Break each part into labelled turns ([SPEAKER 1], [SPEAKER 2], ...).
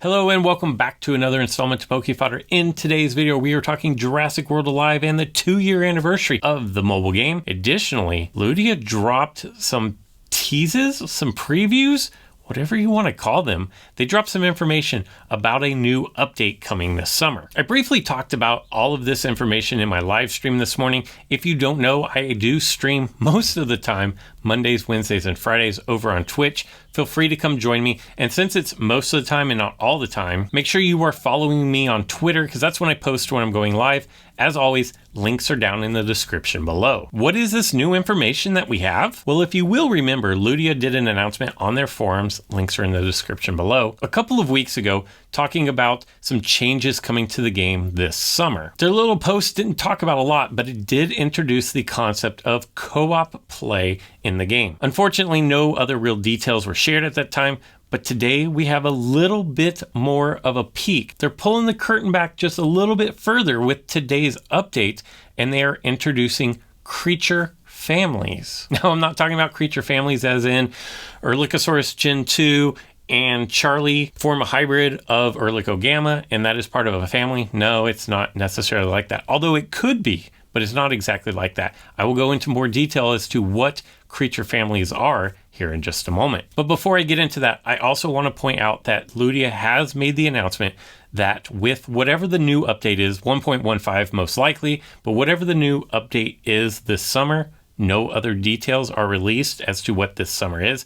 [SPEAKER 1] Hello and welcome back to another installment to Fodder. In today's video, we are talking Jurassic World Alive and the 2-year anniversary of the mobile game. Additionally, Ludia dropped some teases, some previews, whatever you want to call them. They dropped some information about a new update coming this summer. I briefly talked about all of this information in my live stream this morning. If you don't know, I do stream most of the time, Mondays, Wednesdays, and Fridays over on Twitch. Feel free to come join me. And since it's most of the time and not all the time, make sure you are following me on Twitter because that's when I post when I'm going live. As always, links are down in the description below. What is this new information that we have? Well, if you will remember, Ludia did an announcement on their forums, links are in the description below, a couple of weeks ago, talking about some changes coming to the game this summer. Their little post didn't talk about a lot, but it did introduce the concept of co-op play in the game. Unfortunately, no other real details were shared at that time, but today we have a little bit more of a peek. They're pulling the curtain back just a little bit further with today's update, and they are introducing creature families. Now, I'm not talking about creature families as in Erlikosaurus Gen 2 and Charlie form a hybrid of Erlikogamma, and that is part of a family. No, it's not necessarily like that, although it could be, but it's not exactly like that. I will go into more detail as to what creature families are here in just a moment. But before I get into that, I also want to point out that Ludia has made the announcement that with whatever the new update is, 1.15 most likely, but whatever the new update is this summer, no other details are released as to what this summer is.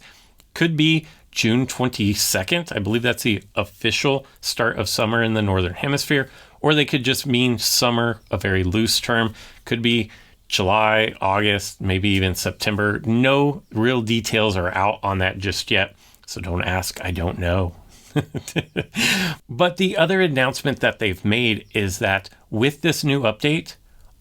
[SPEAKER 1] Could be June 22nd. I believe that's the official start of summer in the Northern Hemisphere, or they could just mean summer, a very loose term. Could be July, August, maybe even September. No real details are out on that just yet, so don't ask, I don't know. But the other announcement that they've made is that with this new update,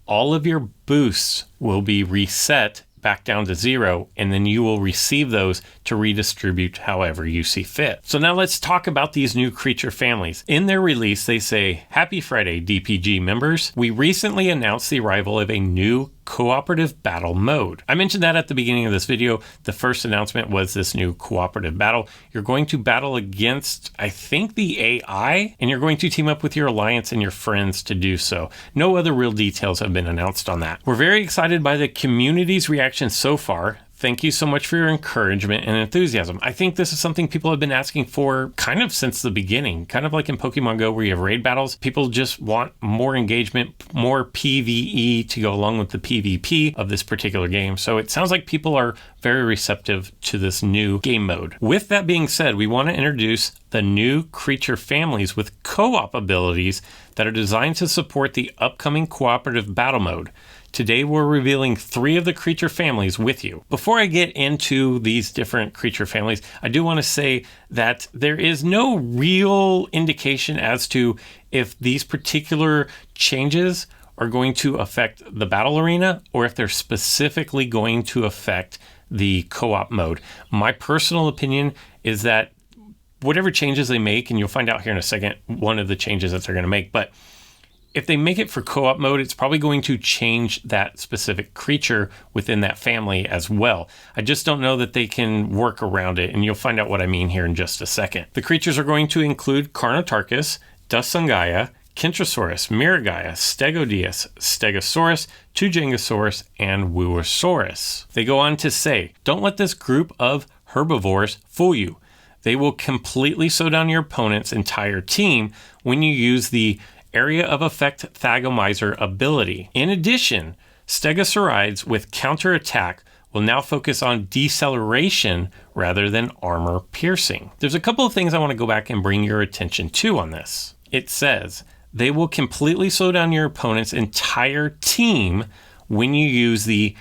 [SPEAKER 1] all of your boosts will be reset back down to 0, and then you will receive those to redistribute however you see fit. So now let's talk about these new creature families. In their release, they say, "Happy Friday, DPG members. We recently announced the arrival of a new cooperative battle mode." I mentioned that at the beginning of this video. The first announcement was this new cooperative battle. You're going to battle against, I think, the AI, and you're going to team up with your alliance and your friends to do so. No other real details have been announced on that. We're very excited by the community's reaction so far. Thank you so much for your encouragement and enthusiasm. I think this is something people have been asking for kind of since the beginning, kind of like in Pokemon Go where you have raid battles. People just want more engagement, more PvE to go along with the PvP of this particular game. So it sounds like people are very receptive to this new game mode. With that being said, we want to introduce the new creature families with co-op abilities that are designed to support the upcoming cooperative battle mode. Today, we're revealing 3 of the creature families with you. Before I get into these different creature families, I do want to say that there is no real indication as to if these particular changes are going to affect the battle arena or if they're specifically going to affect the co-op mode. My personal opinion is that whatever changes they make, and you'll find out here in a second one of the changes that they're going to make, but if they make it for co-op mode, it's probably going to change that specific creature within that family as well. I just don't know that they can work around it, and you'll find out what I mean here in just a second. The creatures are going to include Carnotarchus, Dusungaya, Kentrosaurus, Miragaia, Stegodius, Stegosaurus, Tujangosaurus, and Woosaurus. They go on to say, "Don't let this group of herbivores fool you. They will completely slow down your opponent's entire team when you use the Area of Effect Thagomizer ability. In addition, Stegosaurids with counterattack will now focus on deceleration rather than armor piercing." There's a couple of things I want to go back and bring your attention to on this. It says, they will completely slow down your opponent's entire team when you use the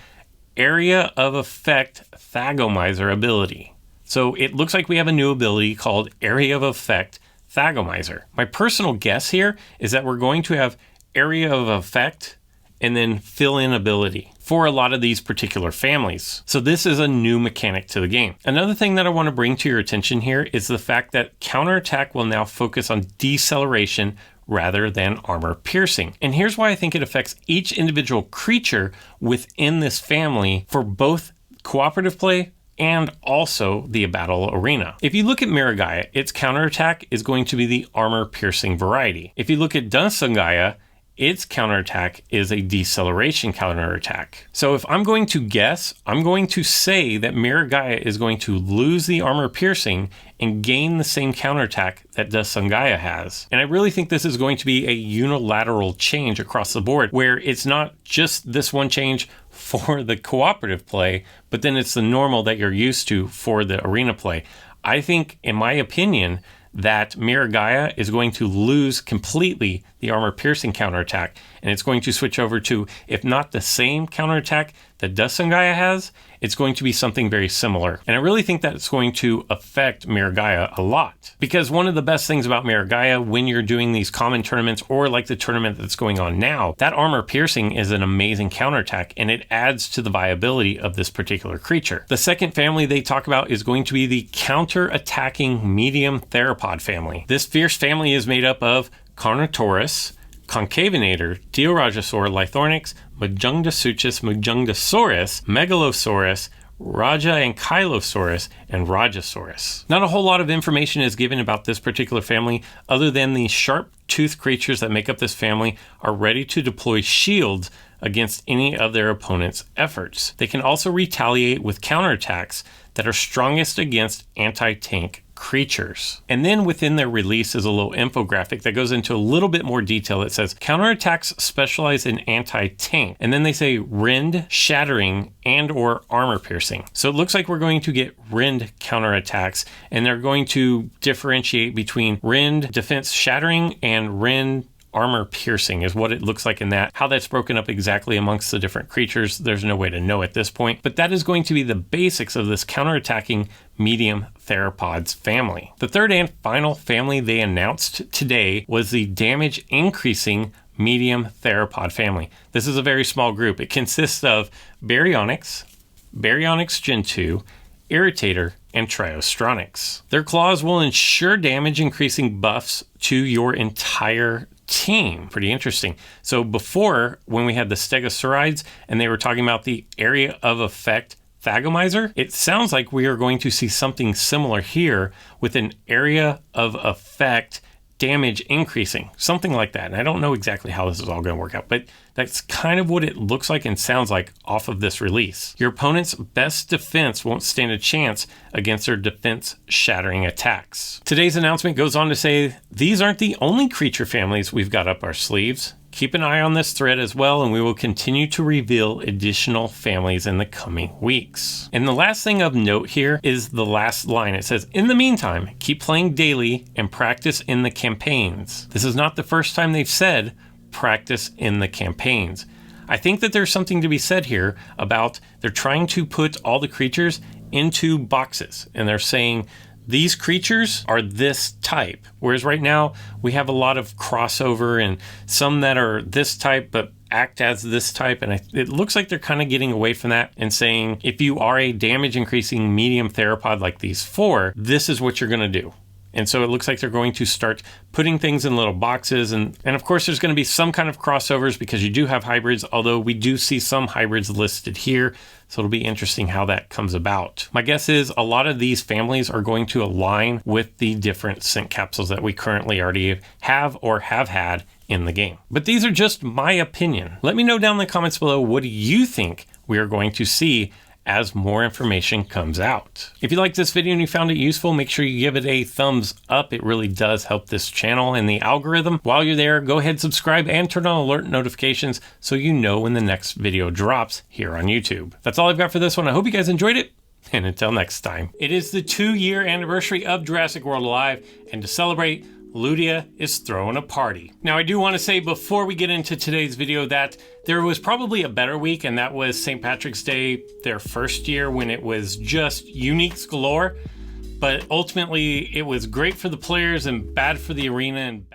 [SPEAKER 1] Area of Effect Thagomizer ability. So it looks like we have a new ability called Area of Effect Thagomizer. My personal guess here is that we're going to have Area of Effect and then fill in ability for a lot of these particular families. So this is a new mechanic to the game. Another thing that I want to bring to your attention here is the fact that counterattack will now focus on deceleration rather than armor piercing. And here's why I think it affects each individual creature within this family for both cooperative play and also the battle arena. If you look at Miragaia, its counterattack is going to be the armor-piercing variety. If you look at Dunsangaya, its counterattack is a deceleration counterattack. So if I'm going to guess, I'm going to say that Miragaia is going to lose the armor piercing and gain the same counterattack that Dunsangaya has. And I really think this is going to be a unilateral change across the board, where it's not just this one change for the cooperative play, but then it's the normal that you're used to for the arena play. I think, in my opinion, that Miragaia is going to lose completely the armor-piercing counterattack, and it's going to switch over to, if not the same counterattack that Dunsangaya has, it's going to be something very similar. And I really think that it's going to affect Miragaia a lot. Because one of the best things about Miragaia when you're doing these common tournaments, or like the tournament that's going on now, that armor-piercing is an amazing counterattack, and it adds to the viability of this particular creature. The second family they talk about is going to be the counter-attacking medium Theropod family. This fierce family is made up of Carnotaurus, Concavinator, Deoragosaur, Lythornyx, Majungdasuchus, Majungdasaurus, Megalosaurus, Raja and Kylosaurus, and Rajasaurus. Not a whole lot of information is given about this particular family, other than the sharp-toothed creatures that make up this family are ready to deploy shields against any of their opponent's efforts. They can also retaliate with counterattacks that are strongest against anti-tank creatures. And then within their release is a little infographic that goes into a little bit more detail. It says counterattacks specialize in anti-tank, and then they say rend, shattering, and or armor piercing. So it looks like we're going to get rend counterattacks, and they're going to differentiate between rend defense shattering and rend armor piercing is what it looks like in that. How that's broken up exactly amongst the different creatures, there's no way to know at this point, but that is going to be the basics of this counterattacking medium theropods family. The third and final family they announced today was the damage increasing medium theropod family. This is a very small group. It consists of Baryonyx, Baryonyx Gen 2, Irritator, and Triostronyx. Their claws will ensure damage increasing buffs to your entire team. Pretty interesting. So before, when we had the Stegosaurids and they were talking about the area of effect Thagomizer, it sounds like we are going to see something similar here with an area of effect damage increasing, something like that. And I don't know exactly how this is all going to work out, but that's kind of what it looks like and sounds like off of this release. Your opponent's best defense won't stand a chance against their defense shattering attacks. Today's announcement goes on to say, these aren't the only creature families we've got up our sleeves. Keep an eye on this thread as well, and we will continue to reveal additional families in the coming weeks. And the last thing of note here is the last line. It says, in the meantime, keep playing daily and practice in the campaigns. This is not the first time they've said practice in the campaigns. I think that there's something to be said here about they're trying to put all the creatures into boxes, and they're saying these creatures are this type. Whereas right now we have a lot of crossover and some that are this type but act as this type. And it looks like they're kind of getting away from that and saying, if you are a damage increasing medium theropod like these four, this is what you're going to do. And so it looks like they're going to start putting things in little boxes. And of course, there's going to be some kind of crossovers because you do have hybrids, although we do see some hybrids listed here. So it'll be interesting how that comes about. My guess is a lot of these families are going to align with the different scent capsules that we currently already have or have had in the game. But these are just my opinion. Let me know down in the comments below, what do you think we are going to see as more information comes out? If you liked this video and you found it useful, make sure you give it a thumbs up. It really does help this channel and the algorithm. While you're there, go ahead, subscribe, and turn on alert notifications so you know when the next video drops here on YouTube. That's all I've got for this one. I hope you guys enjoyed it, and until next time. It is the 2-year anniversary of Jurassic World Alive, and to celebrate, Ludia is throwing a party. Now, I do want to say before we get into today's video that there was probably a better week, and that was St. Patrick's Day, their first year, when it was just uniques galore. But ultimately, it was great for the players and bad for the arena and